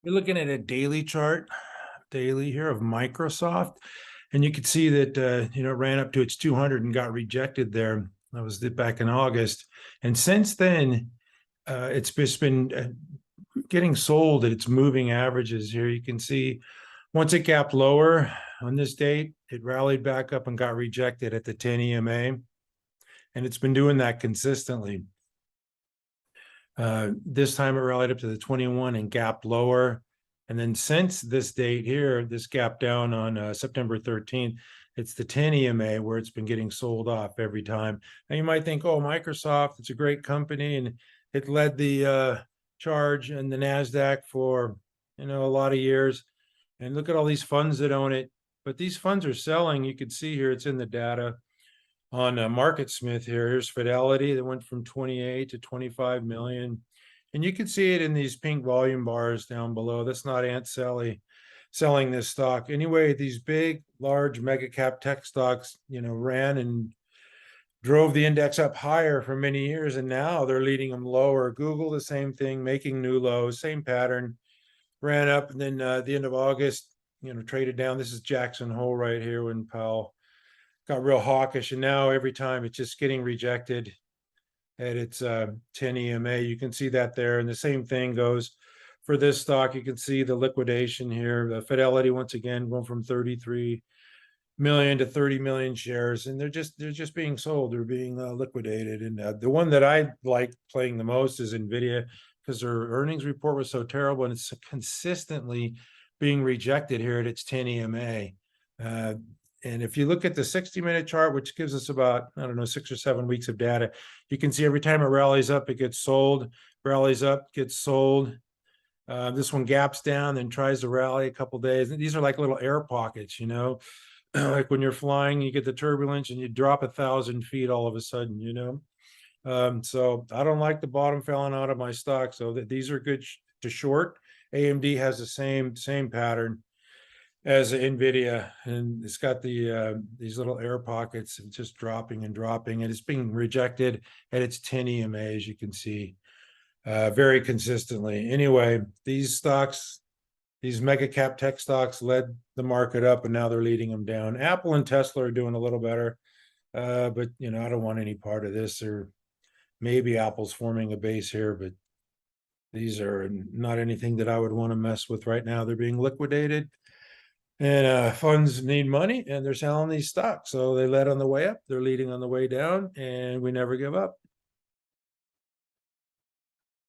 You're looking at a daily chart, daily here of Microsoft, and you can see that it ran up to its 200 and got rejected there. That was back in August, and since then, it's just been getting sold at its moving averages. Here you can see once it gapped lower on this date, it rallied back up and got rejected at the 10 EMA, and it's been doing that consistently. This time it rallied up to the 21 and gapped lower. And then since this date here, this gap down on September 13th, it's the 10 EMA where it's been getting sold off every time. Now you might think, oh, Microsoft, it's a great company, and it led the charge and the NASDAQ for a lot of years. And look at all these funds that own it. But these funds are selling. You can see here, it's in the data on MarketSmith here. Here's Fidelity that went from 28 to 25 million. And you can see it in these pink volume bars down below. That's not Aunt Sally selling this stock. Anyway, these big, large mega cap tech stocks, ran and drove the index up higher for many years. And now they're leading them lower. Google, the same thing, making new lows, same pattern. Ran up and then at the end of August, traded down. This is Jackson Hole right here when Powell got real hawkish, and now every time it's just getting rejected at its 10 EMA. You can see that there, and the same thing goes for this stock. You can see the liquidation here. The Fidelity, once again, going from 33 million to 30 million shares, and they're just being sold. They're being liquidated. And the one that I like playing the most is NVDA, because their earnings report was so terrible, and it's consistently being rejected here at its 10 EMA. And if you look at the 60-minute chart, which gives us about, 6 or 7 weeks of data, you can see every time it rallies up, it gets sold, rallies up, gets sold. This one gaps down, then tries to rally a couple days. And these are like little air pockets, like when you're flying, you get the turbulence and you drop 1,000 feet all of a sudden, So I don't like the bottom falling out of my stock. So these are good to short. AMD has the same pattern as NVIDIA, and it's got these little air pockets, just dropping and dropping, and it's being rejected at its 10 EMA, as you can see, very consistently. Anyway, these stocks, these mega cap tech stocks, led the market up, and now they're leading them down. Apple and Tesla are doing a little better, but I don't want any part of this. Or maybe Apple's forming a base here, but these are not anything that I would want to mess with right now. They're being liquidated. And funds need money, and they're selling these stocks. So they led on the way up, they're leading on the way down, and we never give up.